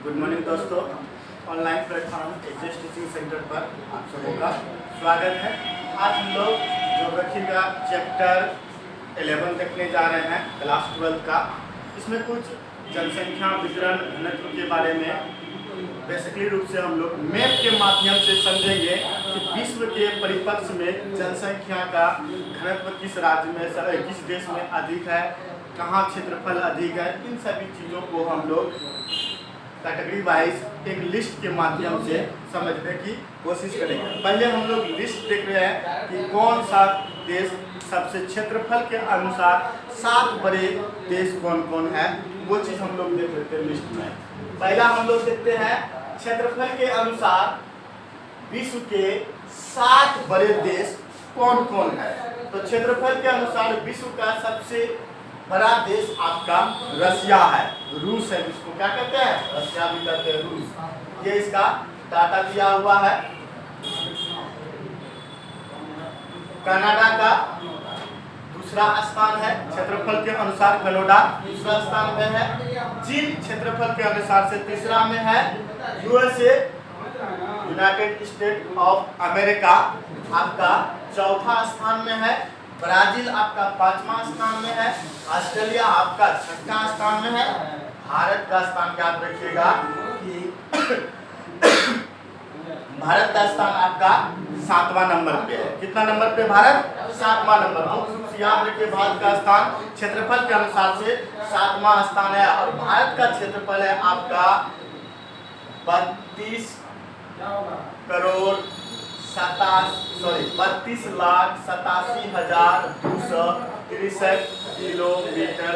Good morning दोस्तों। Online platform exist teaching centre पर आप सबों का स्वागत है। आज हम लोग ज्योग्राफी का चैप्टर 11 देखने जा रहे हैं, क्लास 12 का। इसमें कुछ जनसंख्या वितरण घनत्व के बारे में बेसिकली रूप से हम लोग मैप के माध्यम से समझेंगे कि विश्व के परिप्रेक्ष्य में जनसंख्या का घनत्व किस राज्य में, किस देश में अधिक है, कहाँ क्षेत्रफल अधिक है। इन सभी चीज़ों को हम लोग कैटेगरी वाइज एक लिस्ट के माध्यम से समझने की कोशिश करेंगे। पहले हम लोग लिस्ट देख रहे हैं कि कौन सा देश सबसे क्षेत्रफल के अनुसार 7 बड़े देश कौन कौन है, वो चीज़ हम लोग देख लेते हैं लिस्ट में। पहला हम लोग देखते हैं क्षेत्रफल के अनुसार विश्व के 7 बड़े देश कौन कौन है। तो क्षेत्रफल के अनुसार विश्व का सबसे बड़ा देश आपका रशिया है, रूस है, जिसको क्या कहते हैं, रशिया भी कहते हैं, रूस। ये इसका डाटा दिया हुआ है। कनाडा का दूसरा स्थान है क्षेत्रफल के अनुसार, कनाडा दूसरा स्थान में है। चीन क्षेत्रफल के अनुसार से तीसरा में है। USA United state of America आपका चौथा स्थान में है। ब्राजील आपका 5वां स्थान में है। ऑस्ट्रेलिया आपका 6वां स्थान में है। भारत का स्थान याद रखिएगा कि भारत का स्थान आपका 7वां नंबर पे है। कितना नंबर पे भारत? 7वां नंबर। तो याद रखिए भारत का स्थान क्षेत्रफल के अनुसार से 7वां स्थान है। और भारत का क्षेत्रफल है आपका 32,87,263 किलोमीटर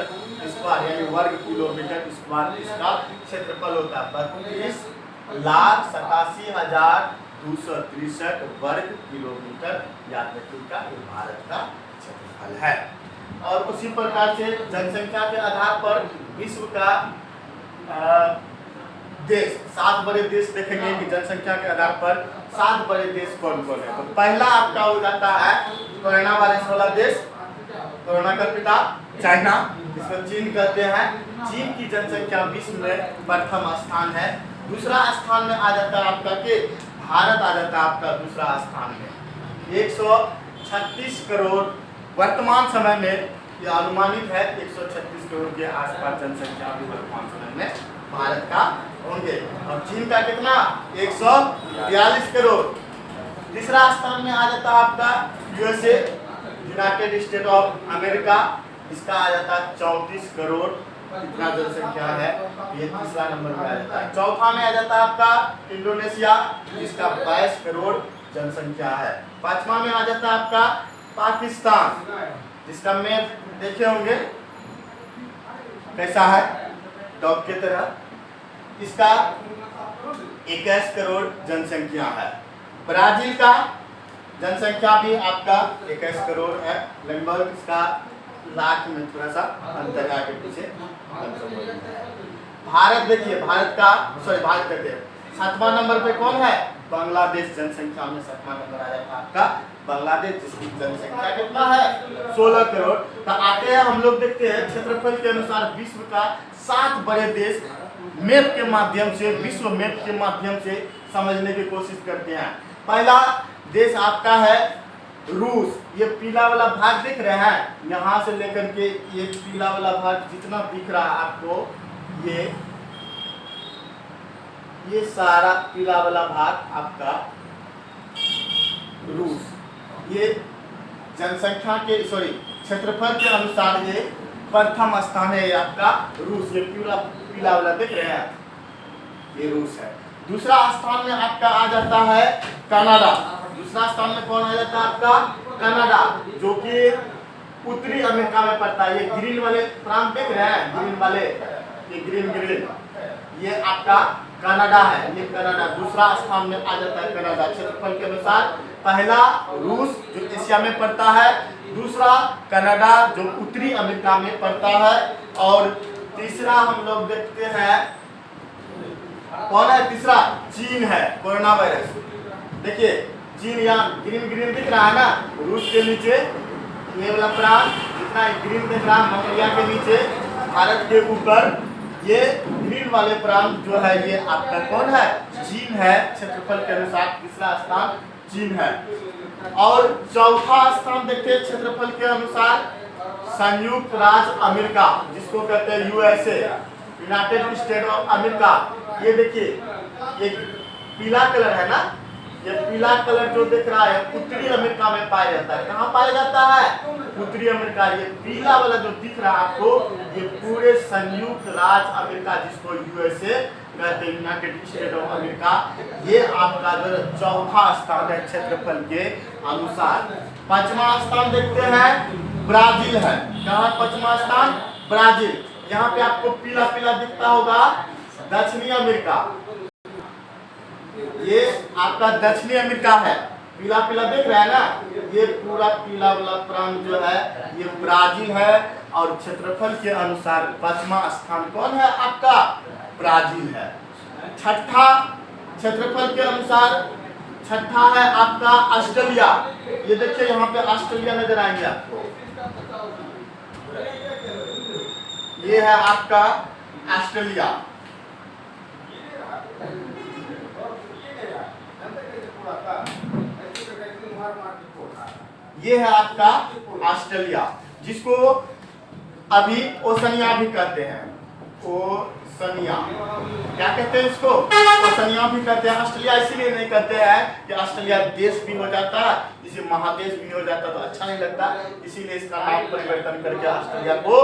स्क्वायर, यानी वर्ग किलोमीटर स्क्वायर इसका क्षेत्रफल होता है। 32,87,263 वर्ग किलोमीटर याद रखिएगा, ये भारत का क्षेत्रफल है। और उसी प्रकार से जनसंख्या के आधार पर विश्व का देश 7 बड़े देश देखेंगे कि जनसंख्या के आधार पर 7 बड़े देश कौन कौन है। तो पहला आपका हो जाता है कोरोना वायरस वाला देश, कोरोना का पिता चाइना, जिसको चीन कहते हैं। चीन की जनसंख्या विश्व में प्रथम स्थान है। दूसरा स्थान में आ जाता है आपका कि भारत आ जाता है आपका दूसरा स्थान में। 136 करोड़ वर्तमान समय में, यह अनुमानित है 136 करोड़ के आसपास जनसंख्या भी वर्तमान समय में भारत का होंगे। और चीन का कितना? 142 करोड़। तीसरा स्थान में आ जाता है आपका USA United state of America, इसका आ जाता है 34 करोड़ इतना जनसंख्या है, ये तीसरा नंबर में आ जाता है। चौथा में आ जाता है आपका इंडोनेशिया, जिसका 22 करोड़ जनसंख्या है। 5वां में आ जाता है आपका पाकिस्तान, जिसका मैप देखे होंगे कैसा है, डॉग की तरह। इसका 21 करोड़ जनसंख्या है। ब्राजील का जनसंख्या भी आपका 21 करोड़ है। लगभग इसका लाख में थोड़ा सा अंतर है, आगे पीछे। भारत देखिए, भारत कहते हैं 7वां नंबर पे कौन है? बांग्लादेश जनसंख्या में 7वां नंबर आ जाता है आपका बांग्लादेश, जिसकी जनसंख्या कितना है? 16 करोड़। तो आते हैं हम लोग देखते हैं क्षेत्रफल के अनुसार विश्व का 7 बड़े देश मैप के माध्यम से, विश्व मैप के माध्यम से समझने की कोशिश करते हैं। पहला देश आपका है रूस। ये पीला वाला भाग दिख रहे हैं, यहाँ से लेकर के ये पीला वाला भाग जितना दिख रहा है आपको, ये सारा पीला वाला भाग आपका रूस। ये जनसंख्या के क्षेत्रफल के अनुसार ये प्रथम स्थान है आपका रूस। ये पीला वाला दिख रहे हैं, ये रूस है। दूसरा स्थान में आपका आ जाता है कनाडा। दूसरा स्थान में कौन आ जाता है आपका? कनाडा, जो कि उत्तरी अमेरिका में पड़ता है। ये ग्रीन वाले प्रांत देख रहे हैं, ग्रीन वाले, ये ग्रीन, ये आपका कनाडा है। ये कनाडा दूसरा स्थान में आ जाता है। कनाडा क्षेत्रफल के अनुसार पहला रूस जो एशिया में पड़ता है, दूसरा कनाडा जो उत्तरी अमेरिका में पड़ता है, और तीसरा हम लोग देखते हैं कौन है? तीसरा चीन है। कोरोना वायरस देखिए, चीन यहाँ ग्रीन दिख रहा है ना, रूस के नीचे ये वाला प्रांत जितना ग्रीन दिख रहा है, मंगोलिया के नीचे, भारत के ऊपर ये ग्रीन वाले प्रांत जो है ये आपका कौन है? चीन है। क्षेत्रफल के अनुसार तीसरा स्थान चीन है। और चौथा स्थान देखते हैं क्षेत्रफल के अनुसार संयुक्त राज्य अमेरिका, जिसको कहते हैं USA, United state of America. ये देखिए, ये पीला कलर है ना, ये पीला कलर जो दिख रहा है उत्तरी अमेरिका में पाया जाता है। कहाँ पाया जाता है? उत्तरी अमेरिका। ये पीला वाला जो दिख रहा है आपको, ये पूरे संयुक्त राज्य अमेरिका, जिसको यूएसए कहते हैं, यूनाइटेड स्टेट ऑफ अमेरिका, ये आपका जो चौथा स्थान है क्षेत्रफल के अनुसार। पांचवा स्थान देखते हैं ब्राजील है। कहाँ पांचवा स्थान? ब्राजील। यहाँ पे आपको पीला पीला दिखता होगा दक्षिणी अमेरिका, ये आपका दक्षिणी अमेरिका है। पीला पीला देख रहा है ना, ये पूरा पीला वाला प्रांत जो है ये ब्राजील है। और क्षेत्रफल के अनुसार पांचवा स्थान कौन है आपका? ब्राजील है। छठा क्षेत्रफल के अनुसार छठा है आपका ऑस्ट्रेलिया। ये देखिए यहाँ पे ऑस्ट्रेलिया नजर आएंगे आपको, ये है आपका ऑस्ट्रेलिया। ये है आपका ऑस्ट्रेलिया, जिसको अभी ओशनिया भी कहते हैं। ओशनिया क्या कहते हैं इसको? ओशनिया भी कहते हैं। ऑस्ट्रेलिया इसीलिए नहीं कहते हैं कि ऑस्ट्रेलिया देश भी हो जाता है, इसे महादेश भी हो जाता तो अच्छा नहीं लगता, इसीलिए इसका नाम परिवर्तन करके ऑस्ट्रेलिया को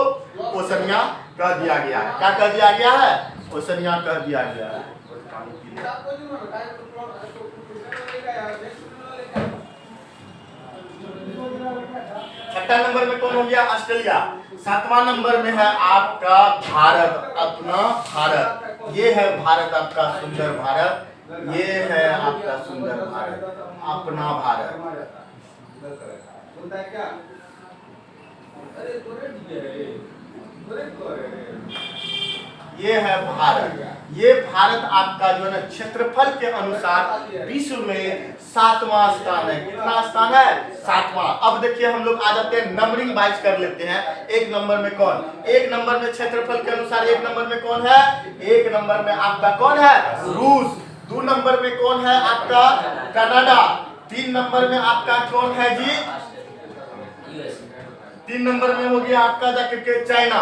ओशनिया कह दिया गया है। क्या कह दिया गया है? ओशनिया कह दिया गया है। छठा नंबर में कौन हो गया? ऑस्ट्रेलिया। सातवां नंबर में है आपका भारत, अपना भारत। ये है भारत, आपका सुंदर भारत। ये है आपका सुंदर भारत, अपना भारत। ये है भारत। ये भारत आपका जो है ना क्षेत्रफल के अनुसार विश्व में 7वां स्थान है। कितना स्थान है? 7वां। अब देखिए हम लोग आ जाते हैं, नंबरिंग वाइज कर लेते हैं। एक नंबर में कौन? एक नंबर में क्षेत्रफल के अनुसार एक नंबर में कौन है? एक नंबर में आपका कौन है? रूस। 2 नंबर में कौन है आपका? कनाडा। 3 नंबर में आपका कौन है जी? 3 नंबर में हो गया आपका जाकर के चाइना।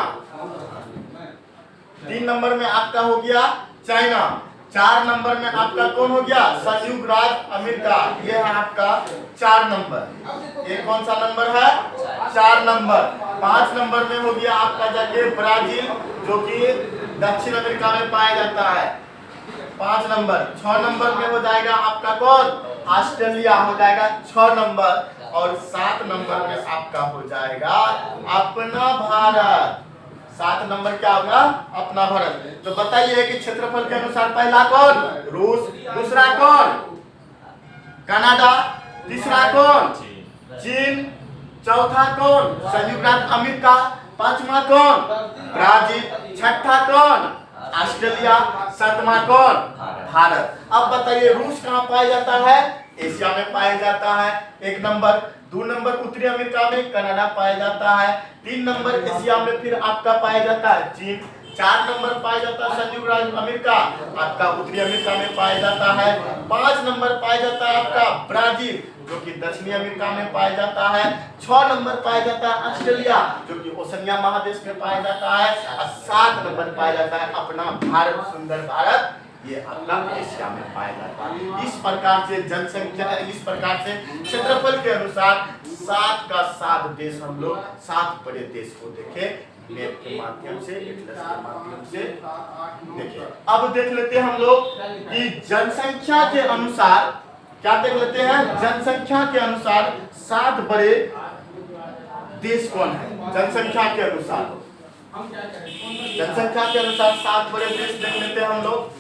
3 नंबर में आपका हो गया चाइना। 4 नंबर में आपका कौन हो गया? संयुक्त राज्य अमेरिका। ये है आपका 4 नंबर। ये कौन सा नंबर है? 4 नंबर। 5 नंबर में हो गया आपका जाके ब्राजील, जो कि दक्षिण अमेरिका में पाया जाता है। 5 नंबर। 6 नंबर में हो जाएगा आपका कौन? ऑस्ट्रेलिया हो जाएगा 6 नंबर। और 7 नंबर में आपका हो जाएगा अपना भारत। 7 नंबर क्या होगा? अपना भारत। तो बताइए कि क्षेत्रफल के अनुसार पहला कौन? रूस। दूसरा कौन? कनाडा। तीसरा कौन? चीन। चौथा कौन? संयुक्त राज्य अमेरिका। 5वां कौन? ब्राजील। छठा कौन? ऑस्ट्रेलिया। 7वां कौन? भारत। अब बताइए रूस कहाँ पाया जाता है? एशिया में पाया जाता है, 1 नंबर। 2 नंबर उत्तरी अमेरिका में कनाडा पाया जाता है। 3 नंबर एशिया में फिर आपका पाया जाता है चीन। 4 नंबर पाया जाता है संयुक्त राज्य अमेरिका, आपका उत्तरी अमेरिका में पाया जाता है। 5 नंबर पाया जाता है आपका ब्राजील, जो कि दक्षिणी अमेरिका में पाया जाता है। 6 नंबर पाया जाता है ऑस्ट्रेलिया, जो कि ओशनिया महादेश में पाया जाता है। और 7 नंबर पाया जाता है अपना भारत, सुंदर भारत, ये आपका एशिया में पाया जाता है। इस प्रकार से जनसंख्या, इस प्रकार से क्षेत्रफल के अनुसार 7 का 7 देश हम लोग 7 बड़े देश को देखे मैप के माध्यम से, एटलस के माध्यम से देखे। अब देख लेते हैं हम लोग कि जनसंख्या के अनुसार, क्या देख लेते हैं? जनसंख्या के अनुसार 7 बड़े देश कौन है? जनसंख्या के अनुसार, जनसंख्या के अनुसार 7 बड़े देश देख लेते हैं हम लोग।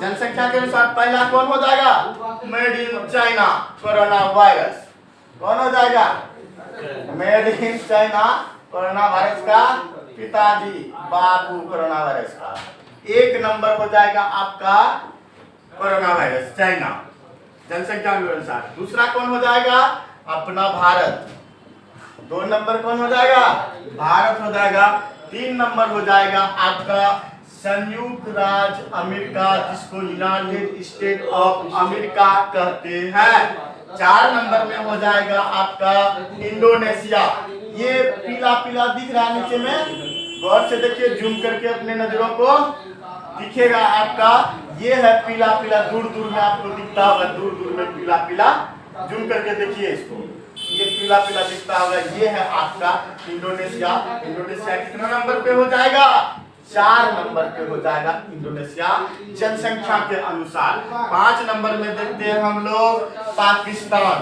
जनसंख्या के अनुसार पहला कौन हो जाएगा? Made in China corona virus. कौन हो जाएगा? Made in China corona virus का पिताजी, बापू कोरोना वायरस का। 1 नंबर हो जाएगा आपका कोरोना वायरस, चाइना, जनसंख्या के अनुसार। दूसरा कौन हो जाएगा? अपना भारत। 2 नंबर कौन हो जाएगा? भारत हो जाएगा। 3 नंबर हो जाएगा आपका संयुक्त राज्य अमेरिका, जिसको यूनाइटेड स्टेट ऑफ अमेरिका कहते हैं। 4 नंबर में हो जाएगा आपका इंडोनेशिया। ये पीला पीला दिख रहा है नीचे में, गौर से देखिए, जूम करके अपने नजरों को, दिखेगा आपका, ये है पीला पीला, दूर दूर में आपको दिखता होगा, दूर दूर में पीला पीला, जूम करके देखिए इसको, ये पीला पीला दिखता होगा, ये है आपका इंडोनेशिया। इंडोनेशिया कितना नंबर पे हो जाएगा? 4 नंबर पे हो जाएगा इंडोनेशिया जनसंख्या के अनुसार। 5 नंबर में देखते हैं हम लोग पाकिस्तान,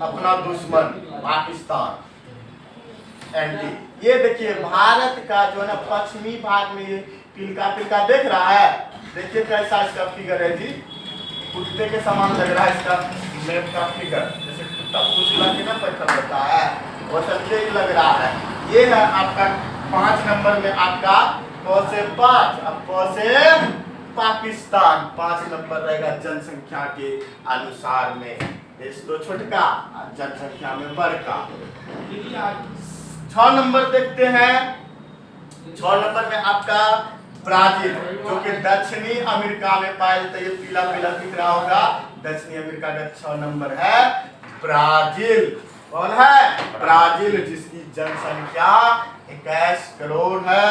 अपना दुश्मन पाकिस्तान, एंटी। ये देखिए भारत का जो है ना पश्चिमी भाग में ये पिलका पिलका देख रहा है, देखिए कैसा इसका फिगर है जी, कुत्ते के समान लग रहा है इसका मैप का फिगर, जैसे कुत्ता कुछ लगे ना पैसा होता है, वो सब ये लग रहा है। ये है आपका 5 नंबर में आपका प से 5, अब प से पाकिस्तान 5 नंबर रहेगा जनसंख्या के अनुसार में, देश तो छोटका जनसंख्या में बड़का। 6 नंबर देखते हैं। 6 नंबर में आपका ब्राजील, जो कि दक्षिणी अमेरिका में पाया जाता है, ये पीला पीला दिख रहा होगा, दक्षिणी अमेरिका का 6 नंबर है ब्राजील। कौन है? ब्राजील, जिसकी जनसंख्या 21 करोड़ है।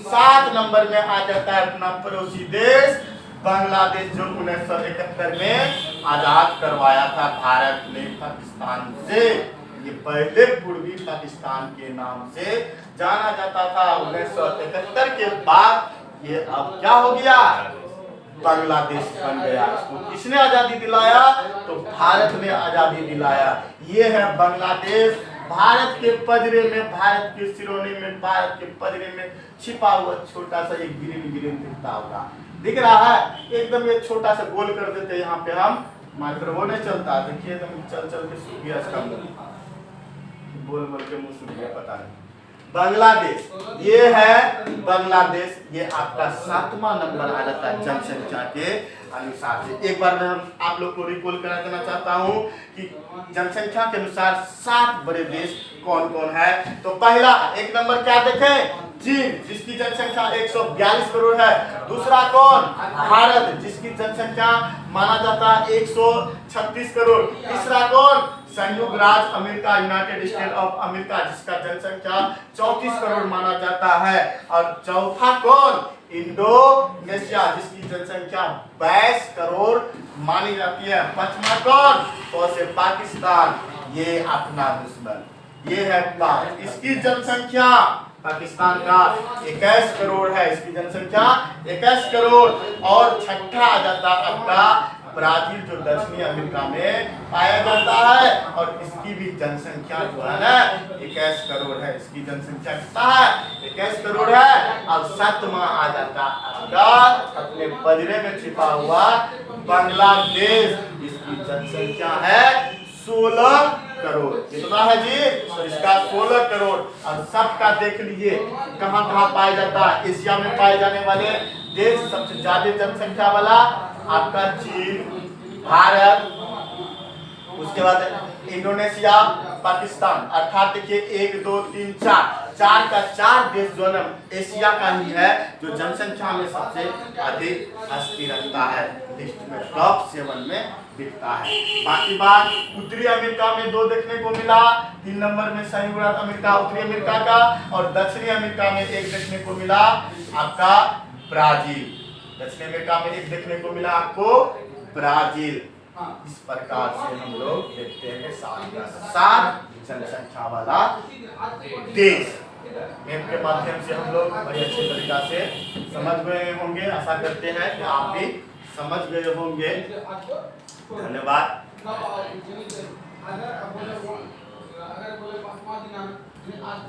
7 नंबर में आ जाता है अपना पड़ोसी देश बांग्लादेश, जो 1971 में आजाद करवाया था भारत ने पाकिस्तान से। ये पहले पूर्वी पाकिस्तान के नाम से जाना जाता था। 1971 के बाद ये अब क्या हो गया? बांग्लादेश बन गया। इसको किसने आजादी दिलाया? तो भारत ने आजादी दिलाया। ये है बांग्लादेश, भारत के पजरे में, भारत के सिरोने में, भारत के पजरे में छिपा हुआ छोटा सा एक ग्रीन ग्रीन दिखता होगा, दिख रहा है एकदम, ये छोटा सा गोल कर देते यहाँ पे हम, मार्कर वो नहीं चलता, देखिए एकदम चल चल के सूख गया इसका मुंह, बोल बोल के मुंह सूख गया, पता नहीं। बांग्लादेश, ये है बांग्लादेश, ये आपका 7वां नंबर आ जाता है जनसंख्या के अनुसार से। एक बार मैं आप लोग को रिकॉल करा देना चाहता हूँ कि जनसंख्या के अनुसार 7 बड़े देश कौन कौन है। तो पहला 1 नंबर क्या देखें? चीन, जिसकी जनसंख्या 142 करोड़ है। दूसरा कौन? भारत, जिसकी जनसंख्या माना जाता है 136 करोड़। तीसरा कौन? संयुक्त राज्य America, United state of America, जिसका जनसंख्या 34 करोड़ माना जाता है। और चौथा कौन? इंडोनेशिया, जिसकी जनसंख्या 22 करोड़ मानी जाती है। पांचवा कौन? तो से पाकिस्तान, ये अपना दुश्मन, ये है भारत, इसकी जनसंख्या पाकिस्तान का 21 करोड़ है, इसकी जनसंख्या 21 करोड़। और छठा आ जाता आपका ब्राजील, जो दक्षिणी अमेरिका में पाया जाता है, और इसकी भी जनसंख्या जो है ना 21 करोड़ है, इसकी जनसंख्या कितना है? 21 करोड़ है। अब 7वां आ जाता आपका अपने बजरे में छिपा हुआ बांग्लादेश, इसकी जनसंख्या है 16 करोड़। कितना है जी? तो इसका 16 करोड़। और सबका देख लीजिए कहाँ कहाँ पाया जाता है। एशिया में पाए जाने वाले देश, सबसे ज्यादा जनसंख्या वाला आपका चीन, भारत, उसके बाद इंडोनेशिया, पाकिस्तान, अर्थात देखिए 1 2 3 4 का 4 देश जो है एशिया का ही है, जो जनसंख्या में सबसे अधिक हस्ती रखता है, लिस्ट में टॉप 7 में दिखता है। बाकी बात उत्तरी अमेरिका में 2 देखने को मिला, 3 नंबर में संयुक्त राज्य अमेरिका उत्तरी अमेरिका का, और दक्षिणी अमेरिका में 1 देखने को मिला आपका ब्राजील। दक्षिणी अमेरिका में 1 देखने को मिला आपको ब्राजील। इस प्रकार से हम लोग देखते हैं 7 जनसंख्या वाला देश। मैप के माध्यम से हम लोग बड़े अच्छे तरीका से समझ गए होंगे, आशा करते हैं कि आप भी समझ गए होंगे। धन्यवाद।